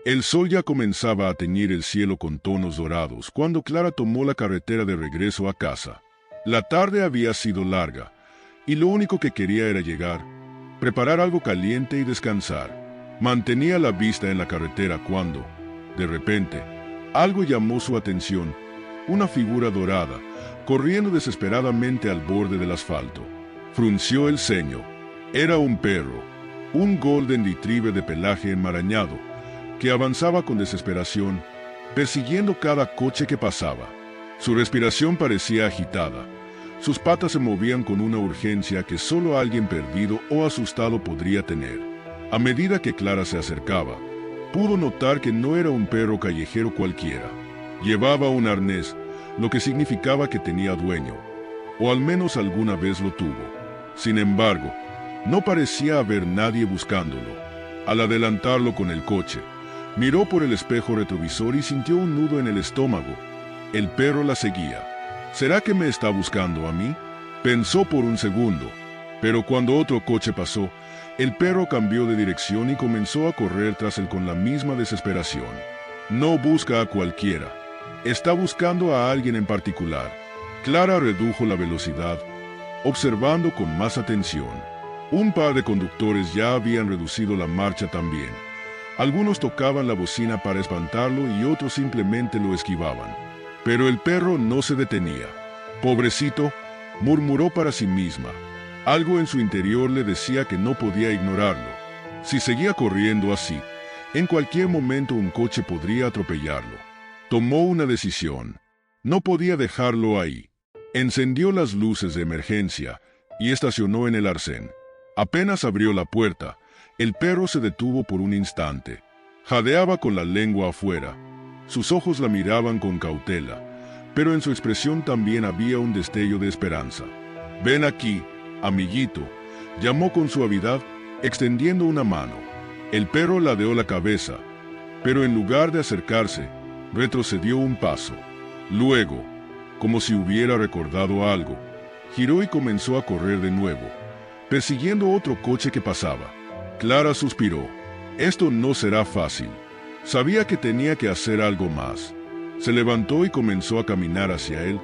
El sol ya comenzaba a teñir el cielo con tonos dorados cuando Clara tomó la carretera de regreso a casa. La tarde había sido larga, y lo único que quería era llegar, preparar algo caliente y descansar. Mantenía la vista en la carretera cuando, de repente, algo llamó su atención, una figura dorada, corriendo desesperadamente al borde del asfalto. Frunció el ceño. Era un perro, un golden retriever de pelaje enmarañado, que avanzaba con desesperación, persiguiendo cada coche que pasaba. Su respiración parecía agitada. Sus patas se movían con una urgencia que solo alguien perdido o asustado podría tener. A medida que Clara se acercaba, pudo notar que no era un perro callejero cualquiera. Llevaba un arnés, lo que significaba que tenía dueño, o al menos alguna vez lo tuvo. Sin embargo, no parecía haber nadie buscándolo. Al adelantarlo con el coche, miró por el espejo retrovisor y sintió un nudo en el estómago. El perro la seguía. ¿Será que me está buscando a mí?, pensó por un segundo. Pero cuando otro coche pasó, el perro cambió de dirección y comenzó a correr tras él con la misma desesperación. No busca a cualquiera. Está buscando a alguien en particular. Clara redujo la velocidad, observando con más atención. Un par de conductores ya habían reducido la marcha también. Algunos tocaban la bocina para espantarlo y otros simplemente lo esquivaban. Pero el perro no se detenía. «Pobrecito», murmuró para sí misma. Algo en su interior le decía que no podía ignorarlo. Si seguía corriendo así, en cualquier momento un coche podría atropellarlo. Tomó una decisión. No podía dejarlo ahí. Encendió las luces de emergencia y estacionó en el arcén. Apenas abrió la puerta, el perro se detuvo por un instante. Jadeaba con la lengua afuera. Sus ojos la miraban con cautela, pero en su expresión también había un destello de esperanza. «Ven aquí, amiguito», llamó con suavidad, extendiendo una mano. El perro ladeó la cabeza, pero en lugar de acercarse, retrocedió un paso. Luego, como si hubiera recordado algo, giró y comenzó a correr de nuevo, persiguiendo otro coche que pasaba. Clara suspiró. Esto no será fácil. Sabía que tenía que hacer algo más. Se levantó y comenzó a caminar hacia él,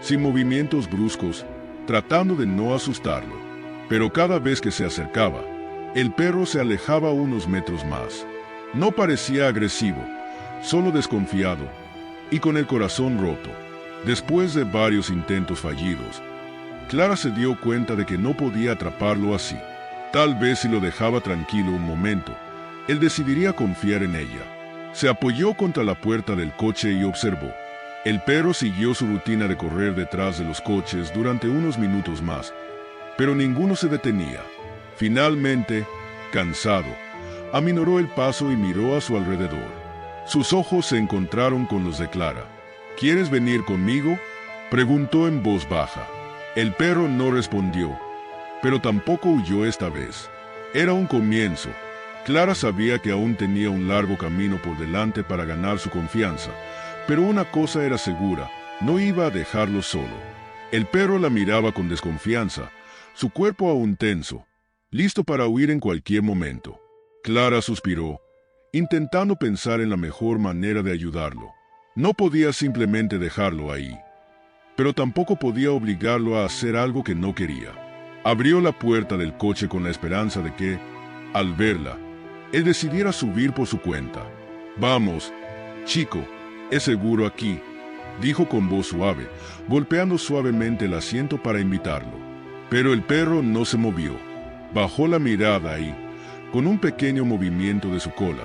sin movimientos bruscos, tratando de no asustarlo. Pero cada vez que se acercaba, el perro se alejaba unos metros más. No parecía agresivo, solo desconfiado, y con el corazón roto. Después de varios intentos fallidos, Clara se dio cuenta de que no podía atraparlo así. Tal vez si lo dejaba tranquilo un momento, él decidiría confiar en ella. Se apoyó contra la puerta del coche y observó. El perro siguió su rutina de correr detrás de los coches durante unos minutos más, pero ninguno se detenía. Finalmente, cansado, aminoró el paso y miró a su alrededor. Sus ojos se encontraron con los de Clara. «¿Quieres venir conmigo?», preguntó en voz baja. El perro no respondió, pero tampoco huyó esta vez. Era un comienzo. Clara sabía que aún tenía un largo camino por delante para ganar su confianza, pero una cosa era segura, no iba a dejarlo solo. El perro la miraba con desconfianza, su cuerpo aún tenso, listo para huir en cualquier momento. Clara suspiró, intentando pensar en la mejor manera de ayudarlo. No podía simplemente dejarlo ahí, pero tampoco podía obligarlo a hacer algo que no quería. Abrió la puerta del coche con la esperanza de que, al verla, él decidiera subir por su cuenta. «Vamos, chico, es seguro aquí», dijo con voz suave, golpeando suavemente el asiento para invitarlo. Pero el perro no se movió. Bajó la mirada y, con un pequeño movimiento de su cola,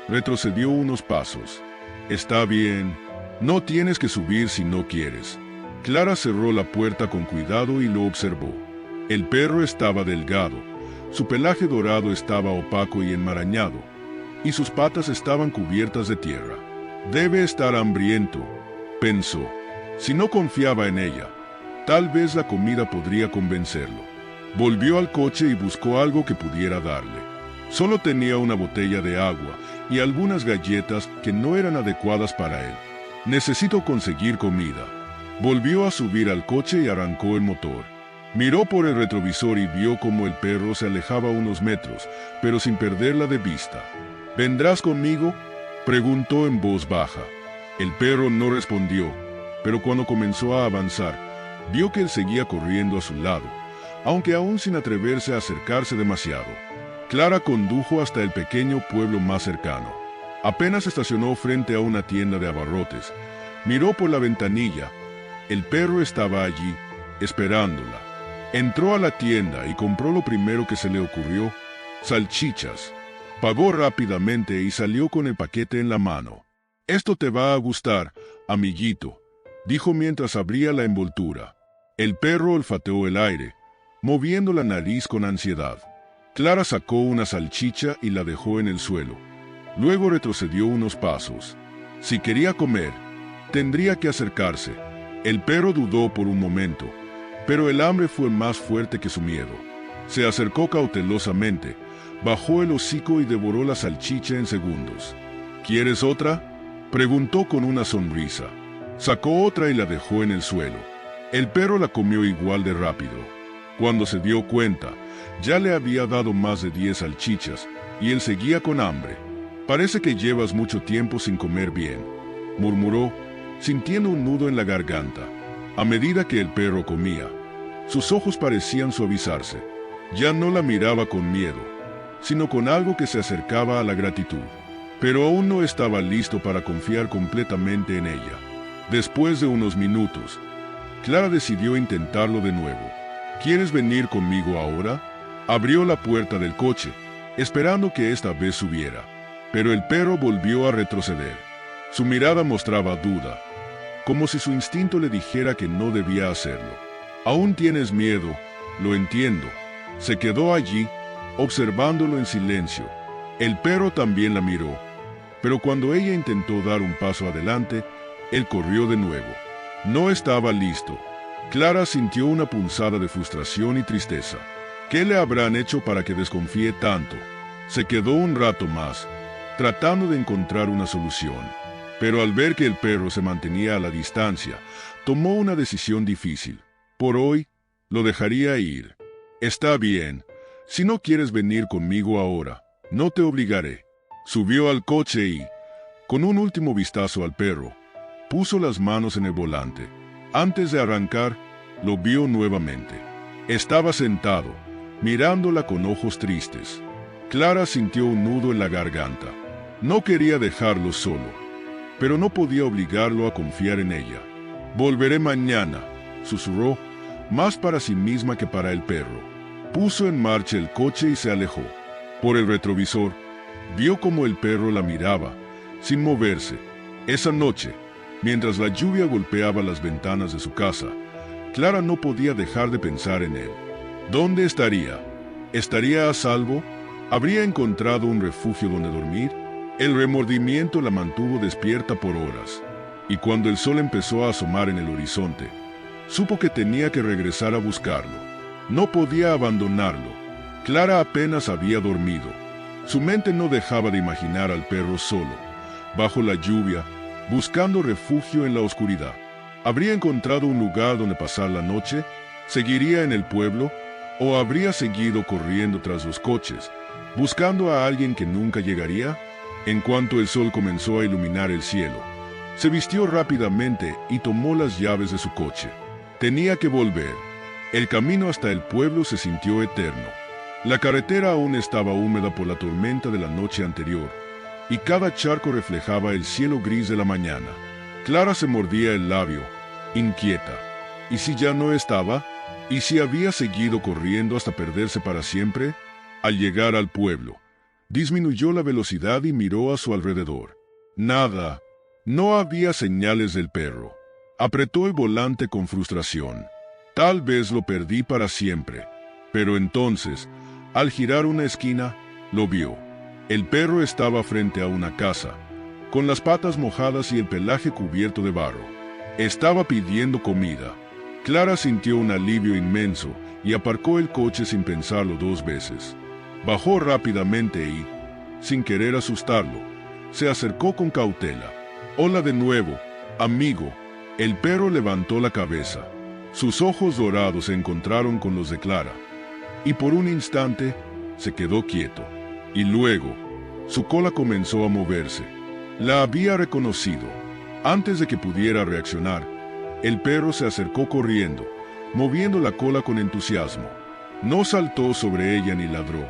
retrocedió unos pasos. «Está bien, no tienes que subir si no quieres». Clara cerró la puerta con cuidado y lo observó. El perro estaba delgado, su pelaje dorado estaba opaco y enmarañado, y sus patas estaban cubiertas de tierra. «Debe estar hambriento», pensó. Si no confiaba en ella, tal vez la comida podría convencerlo. Volvió al coche y buscó algo que pudiera darle. Solo tenía una botella de agua y algunas galletas que no eran adecuadas para él. «Necesito conseguir comida». Volvió a subir al coche y arrancó el motor. Miró por el retrovisor y vio cómo el perro se alejaba unos metros, pero sin perderla de vista. «¿Vendrás conmigo?», Preguntó en voz baja. El perro no respondió, pero cuando comenzó a avanzar, vio que él seguía corriendo a su lado, aunque aún sin atreverse a acercarse demasiado. Clara condujo hasta el pequeño pueblo más cercano. Apenas estacionó frente a una tienda de abarrotes. Miró por la ventanilla. El perro estaba allí, esperándola. Entró a la tienda y compró lo primero que se le ocurrió, salchichas. Pagó rápidamente y salió con el paquete en la mano. «Esto te va a gustar, amiguito», dijo mientras abría la envoltura. El perro olfateó el aire, moviendo la nariz con ansiedad. Clara sacó una salchicha y la dejó en el suelo. Luego retrocedió unos pasos. Si quería comer, tendría que acercarse. El perro dudó por un momento, pero el hambre fue más fuerte que su miedo. Se acercó cautelosamente, bajó el hocico y devoró la salchicha en segundos. «¿Quieres otra?», preguntó con una sonrisa. Sacó otra y la dejó en el suelo. El perro la comió igual de rápido. Cuando se dio cuenta, ya le había dado más de 10 salchichas, y él seguía con hambre. «Parece que llevas mucho tiempo sin comer bien», murmuró, sintiendo un nudo en la garganta. A medida que el perro comía, sus ojos parecían suavizarse. Ya no la miraba con miedo, sino con algo que se acercaba a la gratitud. Pero aún no estaba listo para confiar completamente en ella. Después de unos minutos, Clara decidió intentarlo de nuevo. «¿Quieres venir conmigo ahora?». Abrió la puerta del coche, esperando que esta vez subiera. Pero el perro volvió a retroceder. Su mirada mostraba duda, como si su instinto le dijera que no debía hacerlo. «Aún tienes miedo, lo entiendo». Se quedó allí, observándolo en silencio. El perro también la miró, pero cuando ella intentó dar un paso adelante, él corrió de nuevo. No estaba listo. Clara sintió una punzada de frustración y tristeza. ¿Qué le habrán hecho para que desconfíe tanto? Se quedó un rato más, tratando de encontrar una solución. Pero al ver que el perro se mantenía a la distancia, tomó una decisión difícil. Por hoy, lo dejaría ir. «Está bien. Si no quieres venir conmigo ahora, no te obligaré». Subió al coche y, con un último vistazo al perro, puso las manos en el volante. Antes de arrancar, lo vio nuevamente. Estaba sentado, mirándola con ojos tristes. Clara sintió un nudo en la garganta. No quería dejarlo solo, pero no podía obligarlo a confiar en ella. «Volveré mañana», susurró, más para sí misma que para el perro. Puso en marcha el coche y se alejó. Por el retrovisor, vio cómo el perro la miraba, sin moverse. Esa noche, mientras la lluvia golpeaba las ventanas de su casa, Clara no podía dejar de pensar en él. ¿Dónde estaría? ¿Estaría a salvo? ¿Habría encontrado un refugio donde dormir? El remordimiento la mantuvo despierta por horas, y cuando el sol empezó a asomar en el horizonte, supo que tenía que regresar a buscarlo. No podía abandonarlo. Clara apenas había dormido. Su mente no dejaba de imaginar al perro solo, bajo la lluvia, buscando refugio en la oscuridad. ¿Habría encontrado un lugar donde pasar la noche? ¿Seguiría en el pueblo? ¿O habría seguido corriendo tras los coches, buscando a alguien que nunca llegaría? En cuanto el sol comenzó a iluminar el cielo, se vistió rápidamente y tomó las llaves de su coche. Tenía que volver. El camino hasta el pueblo se sintió eterno. La carretera aún estaba húmeda por la tormenta de la noche anterior, y cada charco reflejaba el cielo gris de la mañana. Clara se mordía el labio, inquieta. ¿Y si ya no estaba? ¿Y si había seguido corriendo hasta perderse para siempre? Al llegar al pueblo, disminuyó la velocidad y miró a su alrededor. Nada. No había señales del perro. Apretó el volante con frustración. Tal vez lo perdí para siempre. Pero entonces, al girar una esquina, lo vio. El perro estaba frente a una casa, con las patas mojadas y el pelaje cubierto de barro. Estaba pidiendo comida. Clara sintió un alivio inmenso y aparcó el coche sin pensarlo 2 veces. Bajó rápidamente y, sin querer asustarlo, se acercó con cautela. «Hola de nuevo, amigo». El perro levantó la cabeza. Sus ojos dorados se encontraron con los de Clara, y por un instante se quedó quieto. Y luego, su cola comenzó a moverse. La había reconocido. Antes de que pudiera reaccionar, el perro se acercó corriendo, moviendo la cola con entusiasmo. No saltó sobre ella ni ladró,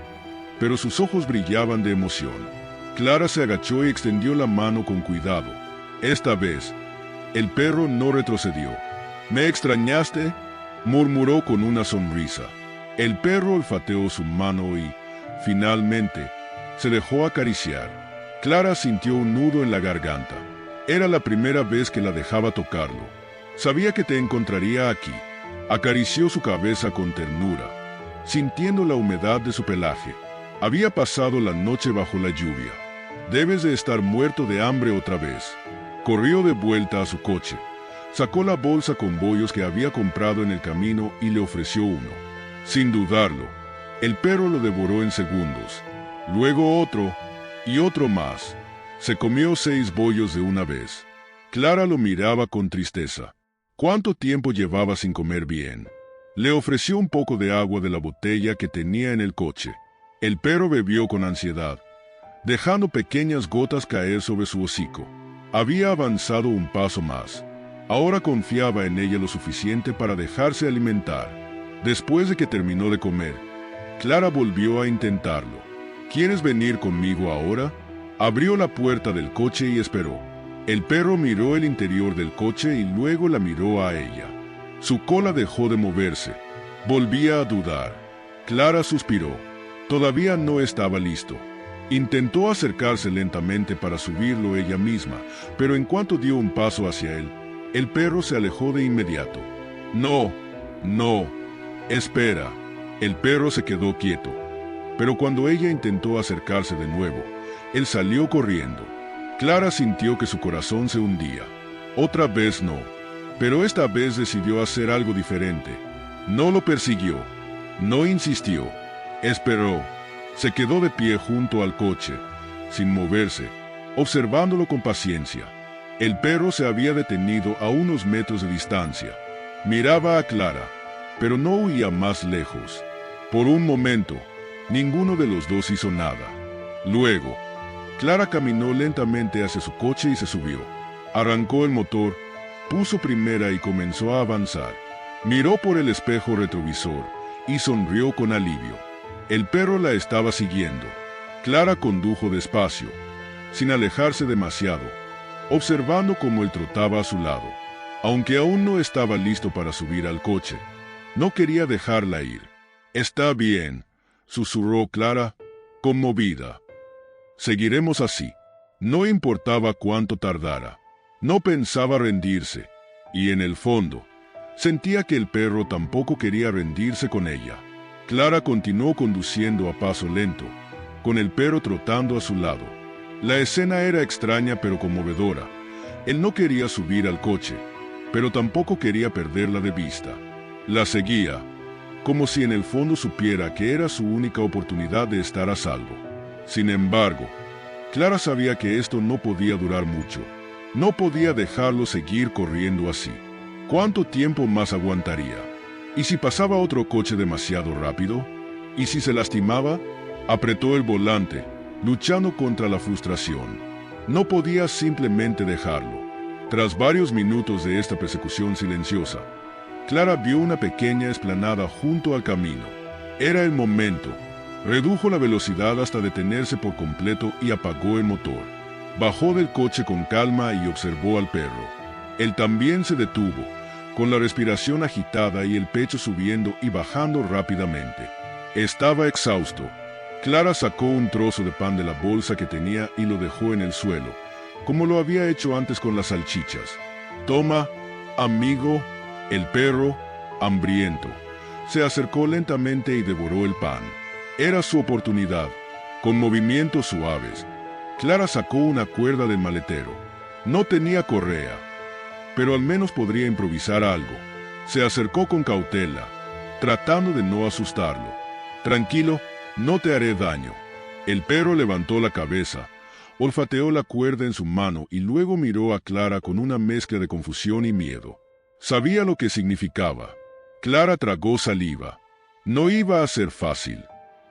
pero sus ojos brillaban de emoción. Clara se agachó y extendió la mano con cuidado. Esta vez, el perro no retrocedió. «¿Me extrañaste?», murmuró con una sonrisa. El perro olfateó su mano y, finalmente, se dejó acariciar. Clara sintió un nudo en la garganta. Era la primera vez que la dejaba tocarlo. «Sabía que te encontraría aquí». Acarició su cabeza con ternura, sintiendo la humedad de su pelaje. Había pasado la noche bajo la lluvia. «Debes de estar muerto de hambre otra vez». Corrió de vuelta a su coche. Sacó la bolsa con bollos que había comprado en el camino y le ofreció uno. Sin dudarlo, el perro lo devoró en segundos. Luego otro y otro más. Se comió 6 bollos de una vez. Clara lo miraba con tristeza. ¿Cuánto tiempo llevaba sin comer bien? Le ofreció un poco de agua de la botella que tenía en el coche. El perro bebió con ansiedad, dejando pequeñas gotas caer sobre su hocico. Había avanzado un paso más. Ahora confiaba en ella lo suficiente para dejarse alimentar. Después de que terminó de comer, Clara volvió a intentarlo. «¿Quieres venir conmigo ahora?». Abrió la puerta del coche y esperó. El perro miró el interior del coche y luego la miró a ella. Su cola dejó de moverse. Volvía a dudar. Clara suspiró. Todavía no estaba listo. Intentó acercarse lentamente para subirlo ella misma, pero en cuanto dio un paso hacia él, el perro se alejó de inmediato. «No, no, espera». El perro se quedó quieto. Pero cuando ella intentó acercarse de nuevo, él salió corriendo. Clara sintió que su corazón se hundía. Otra vez no, pero esta vez decidió hacer algo diferente. No lo persiguió, no insistió, esperó. Se quedó de pie junto al coche, sin moverse, observándolo con paciencia. El perro se había detenido a unos metros de distancia. Miraba a Clara, pero no huía más lejos. Por un momento, ninguno de los dos hizo nada. Luego, Clara caminó lentamente hacia su coche y se subió. Arrancó el motor, puso primera y comenzó a avanzar. Miró por el espejo retrovisor y sonrió con alivio. El perro la estaba siguiendo. Clara condujo despacio, sin alejarse demasiado, observando cómo él trotaba a su lado. Aunque aún no estaba listo para subir al coche, no quería dejarla ir. «Está bien», susurró Clara, conmovida. «Seguiremos así». No importaba cuánto tardara. No pensaba rendirse, y en el fondo, sentía que el perro tampoco quería rendirse con ella. Clara continuó conduciendo a paso lento, con el perro trotando a su lado. La escena era extraña pero conmovedora. Él no quería subir al coche, pero tampoco quería perderla de vista. La seguía, como si en el fondo supiera que era su única oportunidad de estar a salvo. Sin embargo, Clara sabía que esto no podía durar mucho. No podía dejarlo seguir corriendo así. ¿Cuánto tiempo más aguantaría? ¿Y si pasaba otro coche demasiado rápido? ¿Y si se lastimaba? Apretó el volante, luchando contra la frustración. No podía simplemente dejarlo. Tras varios minutos de esta persecución silenciosa, Clara vio una pequeña explanada junto al camino. Era el momento. Redujo la velocidad hasta detenerse por completo y apagó el motor. Bajó del coche con calma y observó al perro. Él también se detuvo, con la respiración agitada y el pecho subiendo y bajando rápidamente. Estaba exhausto. Clara sacó un trozo de pan de la bolsa que tenía y lo dejó en el suelo, como lo había hecho antes con las salchichas. «Toma, amigo». El perro, hambriento, se acercó lentamente y devoró el pan. Era su oportunidad. Con movimientos suaves, Clara sacó una cuerda del maletero. No tenía correa, pero al menos podría improvisar algo. Se acercó con cautela, tratando de no asustarlo. «Tranquilo, no te haré daño». El perro levantó la cabeza, olfateó la cuerda en su mano y luego miró a Clara con una mezcla de confusión y miedo. Sabía lo que significaba. Clara tragó saliva. No iba a ser fácil.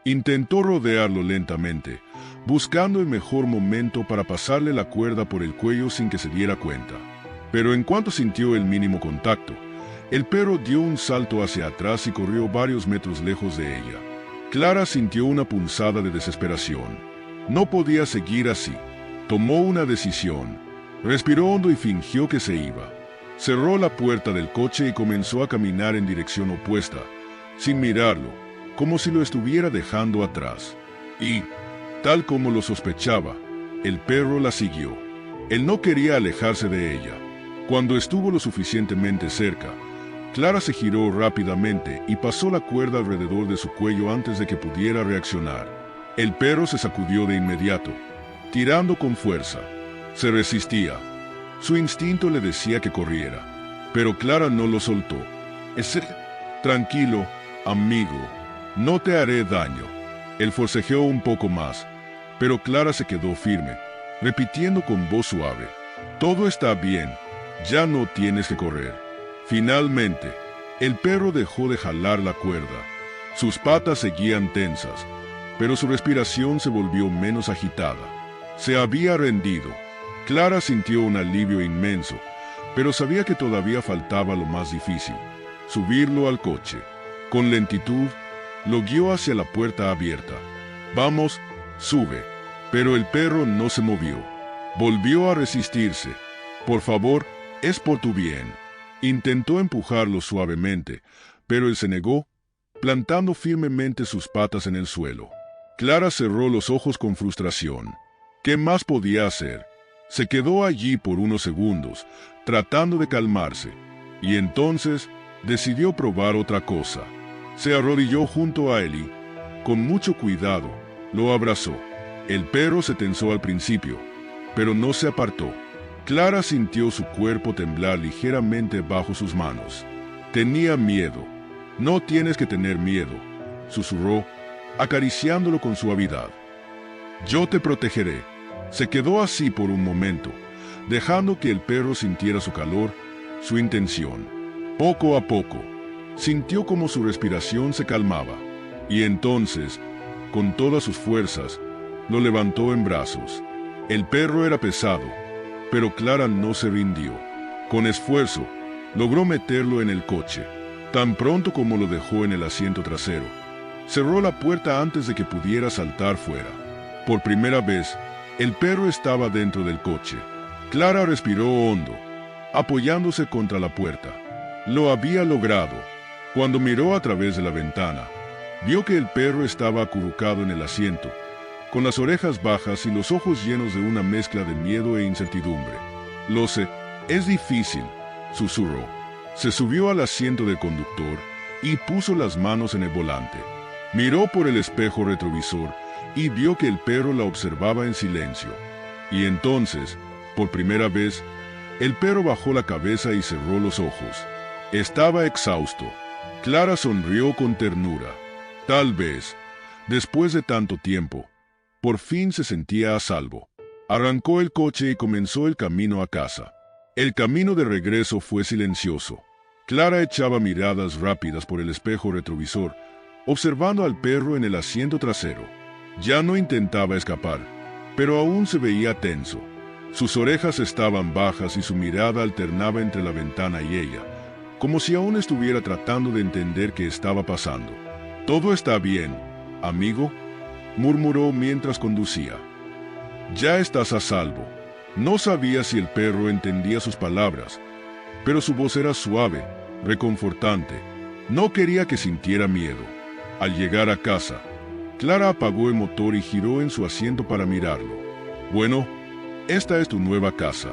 Intentó rodearlo lentamente, buscando el mejor momento para pasarle la cuerda por el cuello sin que se diera cuenta. Pero en cuanto sintió el mínimo contacto, el perro dio un salto hacia atrás y corrió varios metros lejos de ella. Clara sintió una punzada de desesperación. No podía seguir así. Tomó una decisión. Respiró hondo y fingió que se iba. Cerró la puerta del coche y comenzó a caminar en dirección opuesta, sin mirarlo, como si lo estuviera dejando atrás. Y, tal como lo sospechaba, el perro la siguió. Él no quería alejarse de ella. Cuando estuvo lo suficientemente cerca, Clara se giró rápidamente y pasó la cuerda alrededor de su cuello antes de que pudiera reaccionar. El perro se sacudió de inmediato, tirando con fuerza. Se resistía. Su instinto le decía que corriera, pero Clara no lo soltó. Tranquilo, amigo, no te haré daño. Él forcejeó un poco más, pero Clara se quedó firme, repitiendo con voz suave: todo está bien, ya no tienes que correr. Finalmente, el perro dejó de jalar la cuerda. Sus patas seguían tensas, pero su respiración se volvió menos agitada. Se había rendido. Clara sintió un alivio inmenso, pero sabía que todavía faltaba lo más difícil: subirlo al coche. Con lentitud, lo guió hacia la puerta abierta. Vamos, sube. Pero el perro no se movió. Volvió a resistirse. Por favor, es por tu bien. Intentó empujarlo suavemente, pero él se negó, plantando firmemente sus patas en el suelo. Clara cerró los ojos con frustración. ¿Qué más podía hacer? Se quedó allí por unos segundos, tratando de calmarse, y entonces decidió probar otra cosa. Se arrodilló junto a él y, con mucho cuidado, lo abrazó. El perro se tensó al principio, pero no se apartó. Clara sintió su cuerpo temblar ligeramente bajo sus manos. Tenía miedo. No tienes que tener miedo, susurró, acariciándolo con suavidad. Yo te protegeré. Se quedó así por un momento, dejando que el perro sintiera su calor, su intención. Poco a poco, sintió como su respiración se calmaba, y entonces, con todas sus fuerzas, lo levantó en brazos. El perro era pesado, pero Clara no se rindió. Con esfuerzo, logró meterlo en el coche. Tan pronto como lo dejó en el asiento trasero, cerró la puerta antes de que pudiera saltar fuera. Por primera vez, el perro estaba dentro del coche. Clara respiró hondo, apoyándose contra la puerta. Lo había logrado. Cuando miró a través de la ventana, vio que el perro estaba acurrucado en el asiento, con las orejas bajas y los ojos llenos de una mezcla de miedo e incertidumbre. Lo sé, es difícil, susurró. Se subió al asiento del conductor y puso las manos en el volante. Miró por el espejo retrovisor y vio que el perro la observaba en silencio. Y entonces, por primera vez, el perro bajó la cabeza y cerró los ojos. Estaba exhausto. Clara sonrió con ternura. Tal vez, después de tanto tiempo, por fin se sentía a salvo. Arrancó el coche y comenzó el camino a casa. El camino de regreso fue silencioso. Clara echaba miradas rápidas por el espejo retrovisor, observando al perro en el asiento trasero. Ya no intentaba escapar, pero aún se veía tenso. Sus orejas estaban bajas y su mirada alternaba entre la ventana y ella, como si aún estuviera tratando de entender qué estaba pasando. «Todo está bien, amigo», murmuró mientras conducía. «Ya estás a salvo». No sabía si el perro entendía sus palabras, pero su voz era suave, reconfortante. No quería que sintiera miedo. Al llegar a casa, Clara apagó el motor y giró en su asiento para mirarlo. «Bueno, esta es tu nueva casa».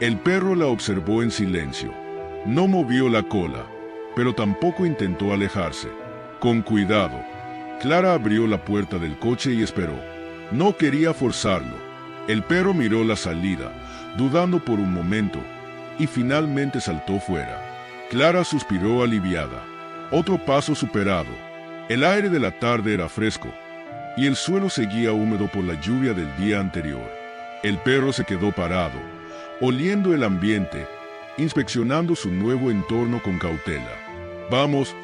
El perro la observó en silencio. No movió la cola, pero tampoco intentó alejarse. Con cuidado, Clara abrió la puerta del coche y esperó. No quería forzarlo. El perro miró la salida, dudando por un momento, y finalmente saltó fuera. Clara suspiró aliviada. Otro paso superado. El aire de la tarde era fresco, y el suelo seguía húmedo por la lluvia del día anterior. El perro se quedó parado, oliendo el ambiente, inspeccionando su nuevo entorno con cautela. «Vamos,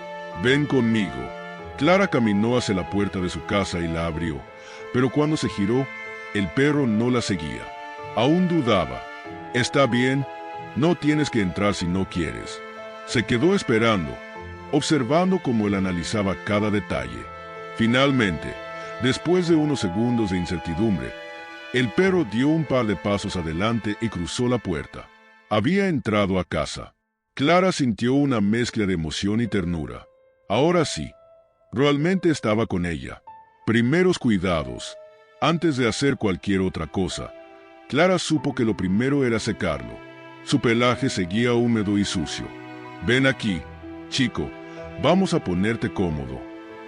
ven conmigo». Clara caminó hacia la puerta de su casa y la abrió, pero cuando se giró, el perro no la seguía. Aún dudaba. «Está bien, no tienes que entrar si no quieres». Se quedó esperando, observando cómo él analizaba cada detalle. Finalmente, después de unos segundos de incertidumbre, el perro dio un par de pasos adelante y cruzó la puerta. Había entrado a casa. Clara sintió una mezcla de emoción y ternura. Ahora sí, realmente estaba con ella. Primeros cuidados. Antes de hacer cualquier otra cosa, Clara supo que lo primero era secarlo. Su pelaje seguía húmedo y sucio. «Ven aquí, chico, vamos a ponerte cómodo».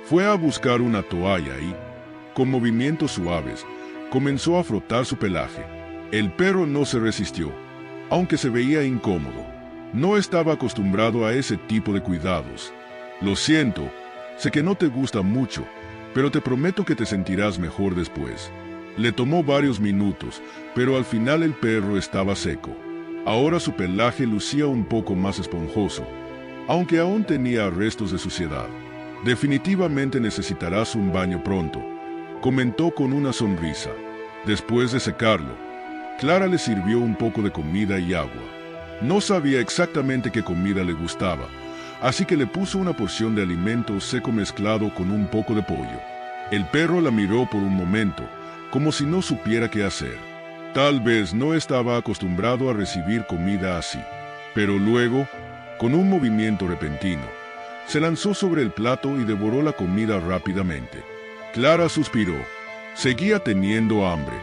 Fue a buscar una toalla y, con movimientos suaves, comenzó a frotar su pelaje. El perro no se resistió, aunque se veía incómodo. No estaba acostumbrado a ese tipo de cuidados. «Lo siento, sé que no te gusta mucho, pero te prometo que te sentirás mejor después». Le tomó varios minutos, pero al final el perro estaba seco. Ahora su pelaje lucía un poco más esponjoso, aunque aún tenía restos de suciedad. «Definitivamente necesitarás un baño pronto», comentó con una sonrisa. Después de secarlo, Clara le sirvió un poco de comida y agua. No sabía exactamente qué comida le gustaba, así que le puso una porción de alimento seco mezclado con un poco de pollo. El perro la miró por un momento, como si no supiera qué hacer. Tal vez no estaba acostumbrado a recibir comida así, pero luego, con un movimiento repentino, se lanzó sobre el plato y devoró la comida rápidamente. Clara suspiró. Seguía teniendo hambre.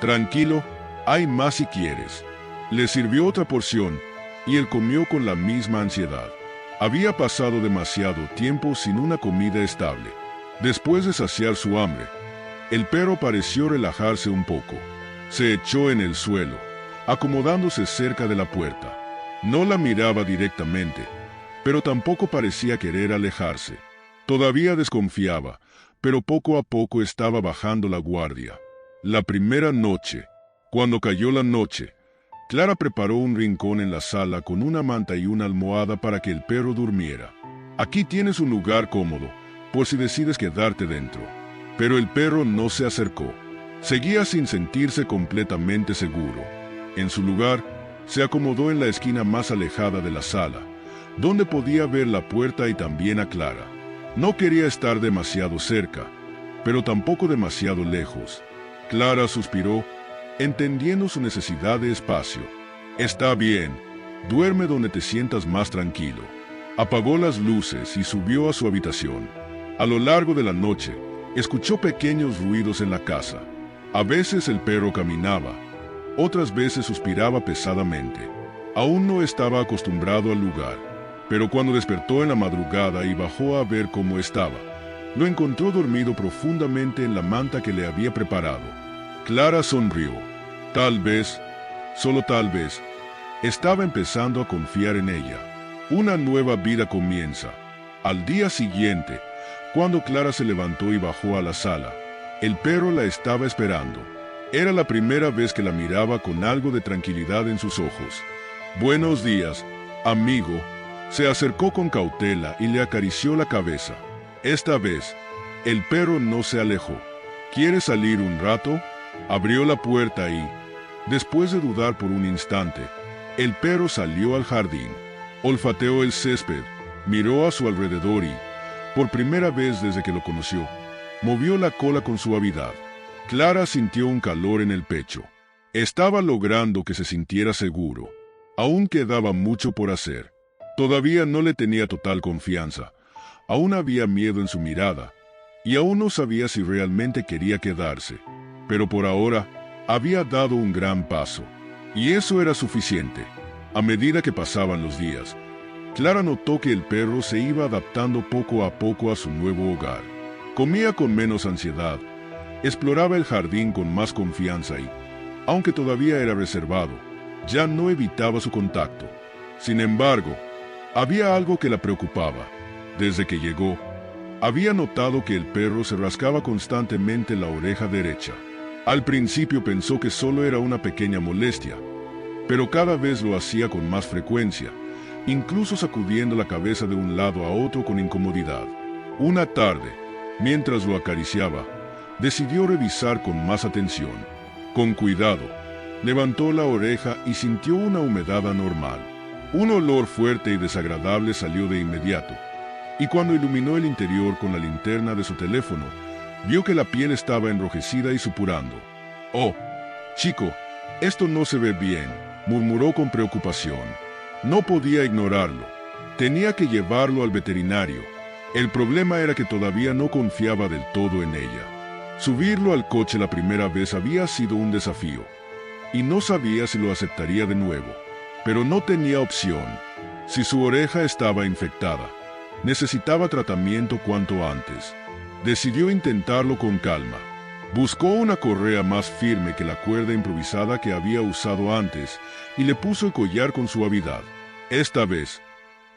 «Tranquilo, hay más si quieres». Le sirvió otra porción, y él comió con la misma ansiedad. Había pasado demasiado tiempo sin una comida estable. Después de saciar su hambre, el perro pareció relajarse un poco. Se echó en el suelo, acomodándose cerca de la puerta. No la miraba directamente, pero tampoco parecía querer alejarse. Todavía desconfiaba, pero poco a poco estaba bajando la guardia. La primera noche, cuando cayó la noche, Clara preparó un rincón en la sala con una manta y una almohada para que el perro durmiera. «Aquí tienes un lugar cómodo, por si decides quedarte dentro». Pero el perro no se acercó. Seguía sin sentirse completamente seguro. En su lugar, se acomodó en la esquina más alejada de la sala, donde podía ver la puerta y también a Clara. No quería estar demasiado cerca, pero tampoco demasiado lejos. Clara suspiró, entendiendo su necesidad de espacio. «Está bien, duerme donde te sientas más tranquilo». Apagó las luces y subió a su habitación. A lo largo de la noche, escuchó pequeños ruidos en la casa. A veces el perro caminaba, otras veces suspiraba pesadamente. Aún no estaba acostumbrado al lugar, pero cuando despertó en la madrugada y bajó a ver cómo estaba, lo encontró dormido profundamente en la manta que le había preparado. Clara sonrió. Tal vez, solo tal vez, estaba empezando a confiar en ella. Una nueva vida comienza. Al día siguiente, cuando Clara se levantó y bajó a la sala, el perro la estaba esperando. Era la primera vez que la miraba con algo de tranquilidad en sus ojos. «Buenos días, amigo». Se acercó con cautela y le acarició la cabeza. Esta vez, el perro no se alejó. «¿Quieres salir un rato?». Abrió la puerta y, después de dudar por un instante, el perro salió al jardín. Olfateó el césped, miró a su alrededor y, por primera vez desde que lo conoció, movió la cola con suavidad. Clara sintió un calor en el pecho. Estaba logrando que se sintiera seguro. Aún quedaba mucho por hacer. Todavía no le tenía total confianza. Aún había miedo en su mirada, y aún no sabía si realmente quería quedarse. Pero por ahora, había dado un gran paso. Y eso era suficiente. A medida que pasaban los días, Clara notó que el perro se iba adaptando poco a poco a su nuevo hogar. Comía con menos ansiedad, exploraba el jardín con más confianza y, aunque todavía era reservado, ya no evitaba su contacto. Sin embargo, había algo que la preocupaba. Desde que llegó, había notado que el perro se rascaba constantemente la oreja derecha. Al principio pensó que solo era una pequeña molestia, pero cada vez lo hacía con más frecuencia, incluso sacudiendo la cabeza de un lado a otro con incomodidad. Una tarde, mientras lo acariciaba, decidió revisar con más atención. Con cuidado, levantó la oreja y sintió una humedad anormal. Un olor fuerte y desagradable salió de inmediato, y cuando iluminó el interior con la linterna de su teléfono, vio que la piel estaba enrojecida y supurando. «Oh, chico, esto no se ve bien», murmuró con preocupación. No podía ignorarlo. Tenía que llevarlo al veterinario. El problema era que todavía no confiaba del todo en ella. Subirlo al coche la primera vez había sido un desafío, y no sabía si lo aceptaría de nuevo. Pero no tenía opción. Si su oreja estaba infectada, necesitaba tratamiento cuanto antes. Decidió intentarlo con calma. Buscó una correa más firme que la cuerda improvisada que había usado antes y le puso el collar con suavidad. Esta vez,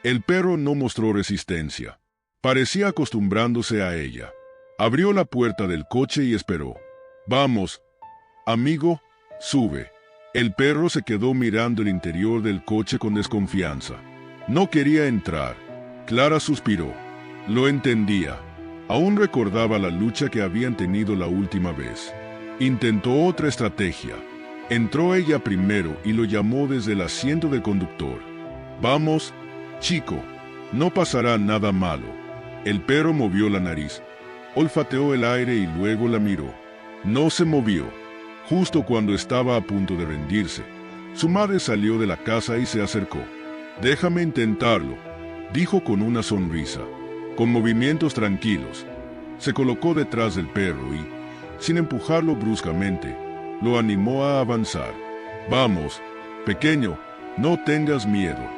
el perro no mostró resistencia. Parecía acostumbrándose a ella. Abrió la puerta del coche y esperó. «Vamos, amigo, sube». El perro se quedó mirando el interior del coche con desconfianza. No quería entrar. Clara suspiró. Lo entendía. Aún recordaba la lucha que habían tenido la última vez. Intentó otra estrategia. Entró ella primero y lo llamó desde el asiento del conductor. «Vamos, chico, no pasará nada malo». El perro movió la nariz, olfateó el aire y luego la miró. No se movió. Justo cuando estaba a punto de rendirse, su madre salió de la casa y se acercó. «Déjame intentarlo», dijo con una sonrisa. Con movimientos tranquilos, se colocó detrás del perro y, sin empujarlo bruscamente, lo animó a avanzar. «Vamos, pequeño, no tengas miedo».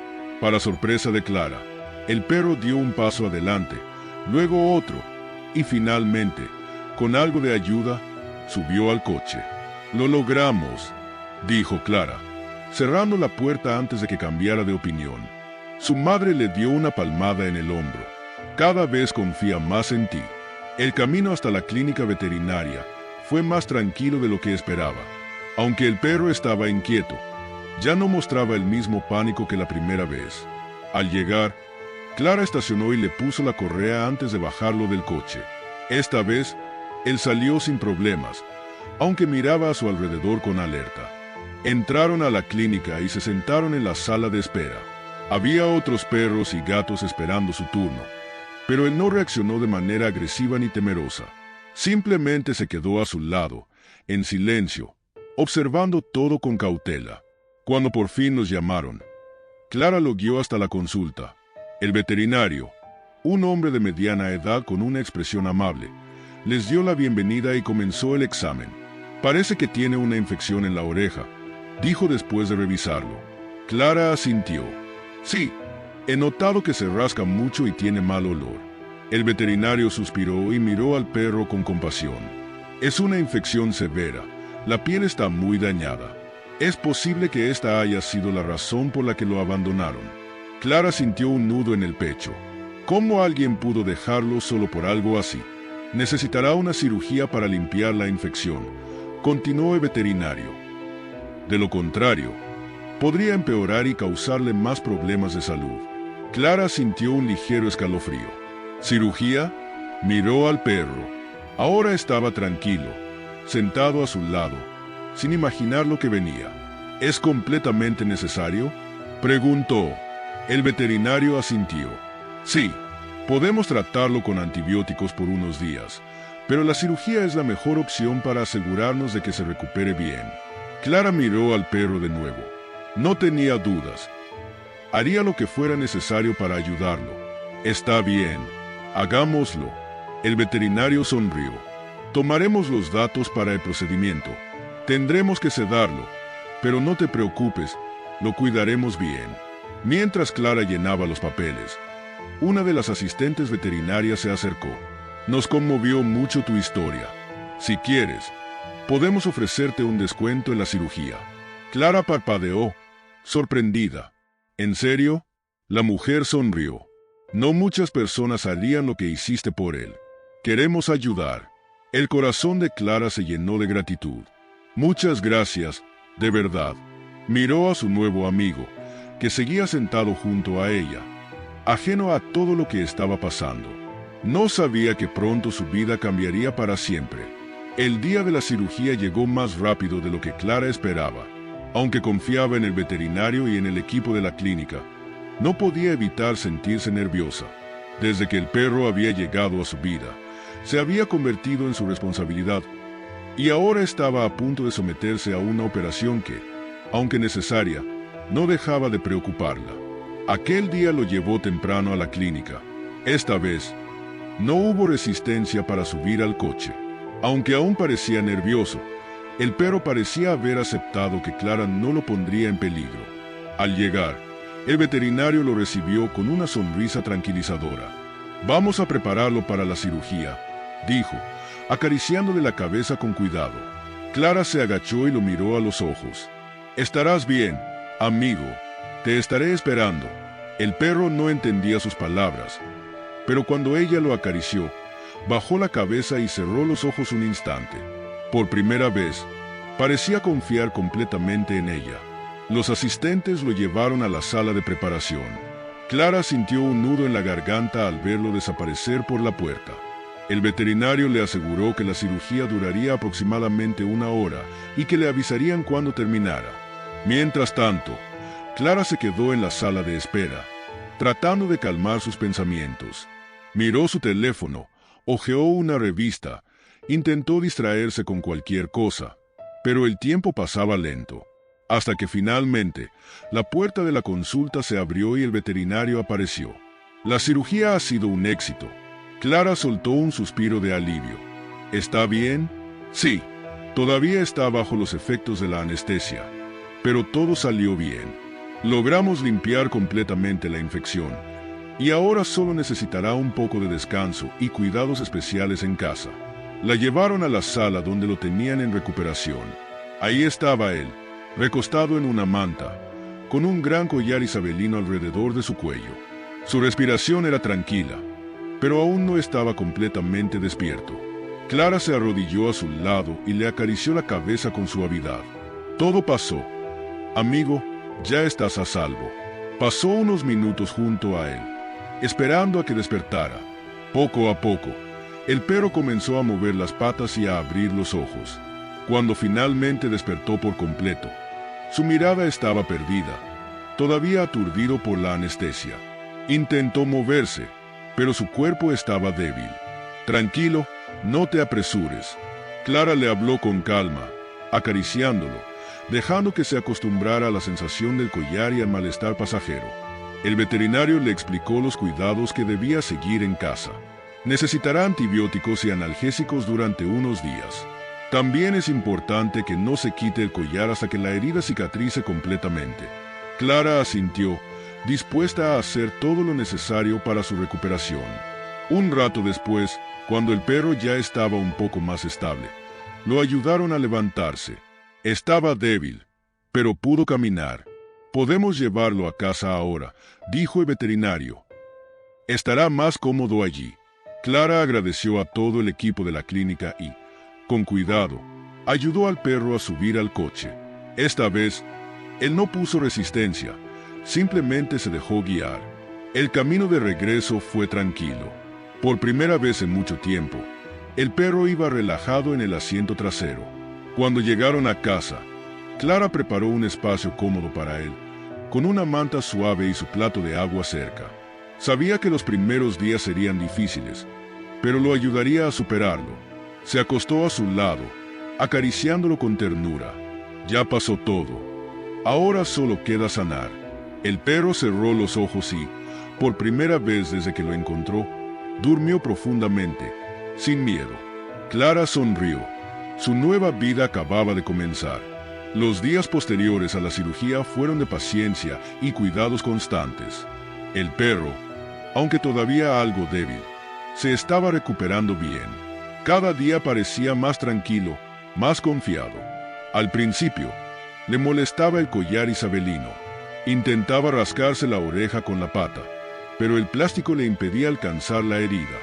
Para sorpresa de Clara, el perro dio un paso adelante, luego otro, y finalmente, con algo de ayuda, subió al coche. «Lo logramos», dijo Clara, cerrando la puerta antes de que cambiara de opinión. Su madre le dio una palmada en el hombro. «Cada vez confía más en ti». El camino hasta la clínica veterinaria fue más tranquilo de lo que esperaba. Aunque el perro estaba inquieto, ya no mostraba el mismo pánico que la primera vez. Al llegar, Clara estacionó y le puso la correa antes de bajarlo del coche. Esta vez, él salió sin problemas, aunque miraba a su alrededor con alerta. Entraron a la clínica y se sentaron en la sala de espera. Había otros perros y gatos esperando su turno, pero él no reaccionó de manera agresiva ni temerosa. Simplemente se quedó a su lado, en silencio, observando todo con cautela. Cuando por fin los llamaron, Clara lo guió hasta la consulta. El veterinario, un hombre de mediana edad con una expresión amable, les dio la bienvenida y comenzó el examen. «Parece que tiene una infección en la oreja», dijo después de revisarlo. Clara asintió. «Sí, he notado que se rasca mucho y tiene mal olor». El veterinario suspiró y miró al perro con compasión. «Es una infección severa. La piel está muy dañada. Es posible que esta haya sido la razón por la que lo abandonaron». Clara sintió un nudo en el pecho. ¿Cómo alguien pudo dejarlo solo por algo así? «Necesitará una cirugía para limpiar la infección», continuó el veterinario. «De lo contrario, podría empeorar y causarle más problemas de salud». Clara sintió un ligero escalofrío. «¿Cirugía?», miró al perro. Ahora estaba tranquilo, sentado a su lado, sin imaginar lo que venía. «¿Es completamente necesario?», preguntó. El veterinario asintió. «Sí, podemos tratarlo con antibióticos por unos días, pero la cirugía es la mejor opción para asegurarnos de que se recupere bien». Clara miró al perro de nuevo. No tenía dudas. Haría lo que fuera necesario para ayudarlo. «Está bien, hagámoslo». El veterinario sonrió. «Tomaremos los datos para el procedimiento. Tendremos que sedarlo, pero no te preocupes, lo cuidaremos bien». Mientras Clara llenaba los papeles, una de las asistentes veterinarias se acercó. «Nos conmovió mucho tu historia. Si quieres, podemos ofrecerte un descuento en la cirugía». Clara parpadeó, sorprendida. «¿En serio?». La mujer sonrió. «No muchas personas harían lo que hiciste por él. Queremos ayudar». El corazón de Clara se llenó de gratitud. «Muchas gracias, de verdad». Miró a su nuevo amigo, que seguía sentado junto a ella, ajeno a todo lo que estaba pasando. No sabía que pronto su vida cambiaría para siempre. El día de la cirugía llegó más rápido de lo que Clara esperaba. Aunque confiaba en el veterinario y en el equipo de la clínica, no podía evitar sentirse nerviosa. Desde que el perro había llegado a su vida, se había convertido en su responsabilidad, y ahora estaba a punto de someterse a una operación que, aunque necesaria, no dejaba de preocuparla. Aquel día lo llevó temprano a la clínica. Esta vez, no hubo resistencia para subir al coche. Aunque aún parecía nervioso, el perro parecía haber aceptado que Clara no lo pondría en peligro. Al llegar, el veterinario lo recibió con una sonrisa tranquilizadora. «Vamos a prepararlo para la cirugía», dijo, acariciándole la cabeza con cuidado. Clara se agachó y lo miró a los ojos. «Estarás bien, amigo. Te estaré esperando». El perro no entendía sus palabras, pero cuando ella lo acarició, bajó la cabeza y cerró los ojos un instante. Por primera vez, parecía confiar completamente en ella. Los asistentes lo llevaron a la sala de preparación. Clara sintió un nudo en la garganta al verlo desaparecer por la puerta. El veterinario le aseguró que la cirugía duraría aproximadamente 1 hora y que le avisarían cuando terminara. Mientras tanto, Clara se quedó en la sala de espera, tratando de calmar sus pensamientos. Miró su teléfono, hojeó una revista, intentó distraerse con cualquier cosa, pero el tiempo pasaba lento, hasta que finalmente la puerta de la consulta se abrió y el veterinario apareció. La cirugía ha sido un éxito. Clara soltó un suspiro de alivio. ¿Está bien? Sí, todavía está bajo los efectos de la anestesia, pero todo salió bien. Logramos limpiar completamente la infección, y ahora solo necesitará un poco de descanso y cuidados especiales en casa. La llevaron a la sala donde lo tenían en recuperación. Ahí estaba él, recostado en una manta, con un gran collar isabelino alrededor de su cuello. Su respiración era tranquila, pero aún no estaba completamente despierto. Clara se arrodilló a su lado y le acarició la cabeza con suavidad. Todo pasó. Amigo, ya estás a salvo. Pasó unos minutos junto a él, esperando a que despertara. Poco a poco, el perro comenzó a mover las patas y a abrir los ojos. Cuando finalmente despertó por completo, su mirada estaba perdida, todavía aturdido por la anestesia. Intentó moverse, pero su cuerpo estaba débil. Tranquilo, no te apresures. Clara le habló con calma, acariciándolo, dejando que se acostumbrara a la sensación del collar y al malestar pasajero. El veterinario le explicó los cuidados que debía seguir en casa. Necesitará antibióticos y analgésicos durante unos días. También es importante que no se quite el collar hasta que la herida cicatrice completamente. Clara asintió, dispuesta a hacer todo lo necesario para su recuperación. Un rato después, cuando el perro ya estaba un poco más estable, lo ayudaron a levantarse. Estaba débil, pero pudo caminar. «Podemos llevarlo a casa ahora», dijo el veterinario. «Estará más cómodo allí». Clara agradeció a todo el equipo de la clínica y, con cuidado, ayudó al perro a subir al coche. Esta vez, él no puso resistencia, simplemente se dejó guiar. El camino de regreso fue tranquilo. Por primera vez en mucho tiempo, el perro iba relajado en el asiento trasero. Cuando llegaron a casa, Clara preparó un espacio cómodo para él, con una manta suave y su plato de agua cerca. Sabía que los primeros días serían difíciles, pero lo ayudaría a superarlo. Se acostó a su lado, acariciándolo con ternura. Ya pasó todo. Ahora solo queda sanar. El perro cerró los ojos y, por primera vez desde que lo encontró, durmió profundamente, sin miedo. Clara sonrió. Su nueva vida acababa de comenzar. Los días posteriores a la cirugía fueron de paciencia y cuidados constantes. El perro, aunque todavía algo débil, se estaba recuperando bien. Cada día parecía más tranquilo, más confiado. Al principio, le molestaba el collar isabelino. Intentaba rascarse la oreja con la pata, pero el plástico le impedía alcanzar la herida.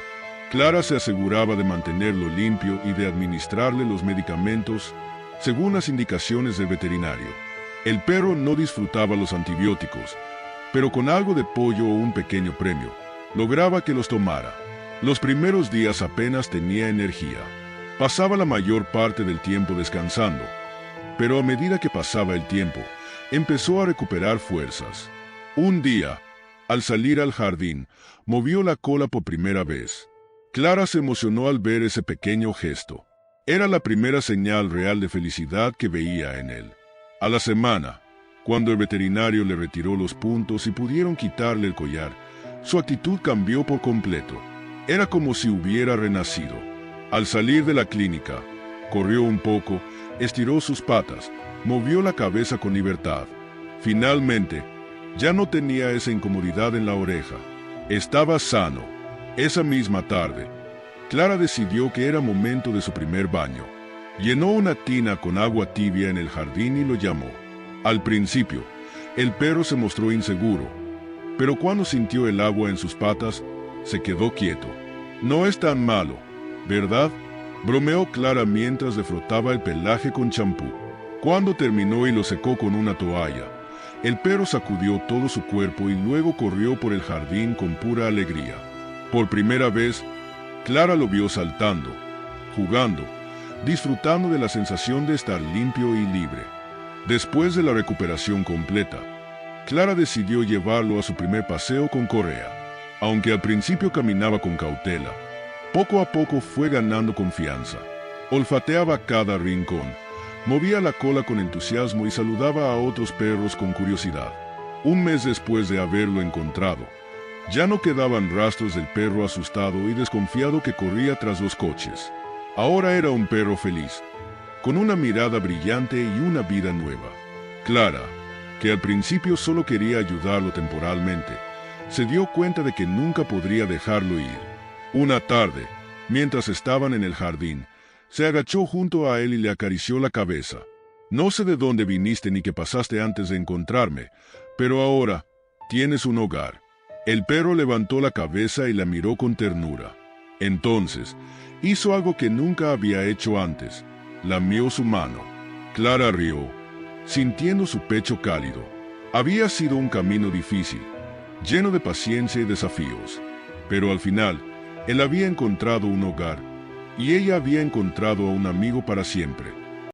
Clara se aseguraba de mantenerlo limpio y de administrarle los medicamentos según las indicaciones del veterinario. El perro no disfrutaba los antibióticos, pero con algo de pollo o un pequeño premio, lograba que los tomara. Los primeros días apenas tenía energía. Pasaba la mayor parte del tiempo descansando, pero a medida que pasaba el tiempo, empezó a recuperar fuerzas. Un día, al salir al jardín, movió la cola por primera vez. Clara se emocionó al ver ese pequeño gesto. Era la primera señal real de felicidad que veía en él. A la semana, cuando el veterinario le retiró los puntos y pudieron quitarle el collar, su actitud cambió por completo. Era como si hubiera renacido. Al salir de la clínica, corrió un poco, estiró sus patas, movió la cabeza con libertad. Finalmente, ya no tenía esa incomodidad en la oreja. Estaba sano. Esa misma tarde, Clara decidió que era momento de su primer baño. Llenó una tina con agua tibia en el jardín y lo llamó. Al principio, el perro se mostró inseguro, pero cuando sintió el agua en sus patas, se quedó quieto. No es tan malo, ¿verdad?, bromeó Clara mientras le frotaba el pelaje con champú. Cuando terminó y lo secó con una toalla, el perro sacudió todo su cuerpo y luego corrió por el jardín con pura alegría. Por primera vez, Clara lo vio saltando, jugando, disfrutando de la sensación de estar limpio y libre. Después de la recuperación completa, Clara decidió llevarlo a su primer paseo con correa. Aunque al principio caminaba con cautela, poco a poco fue ganando confianza. Olfateaba cada rincón, movía la cola con entusiasmo y saludaba a otros perros con curiosidad. Un mes después de haberlo encontrado, ya no quedaban rastros del perro asustado y desconfiado que corría tras los coches. Ahora era un perro feliz, con una mirada brillante y una vida nueva. Clara, que al principio solo quería ayudarlo temporalmente, se dio cuenta de que nunca podría dejarlo ir. Una tarde, mientras estaban en el jardín, se agachó junto a él y le acarició la cabeza. No sé de dónde viniste ni qué pasaste antes de encontrarme, pero ahora tienes un hogar. El perro levantó la cabeza y la miró con ternura. Entonces, hizo algo que nunca había hecho antes. Lamió su mano. Clara rió, sintiendo su pecho cálido. Había sido un camino difícil, lleno de paciencia y desafíos. Pero al final, él había encontrado un hogar, y ella había encontrado a un amigo para siempre.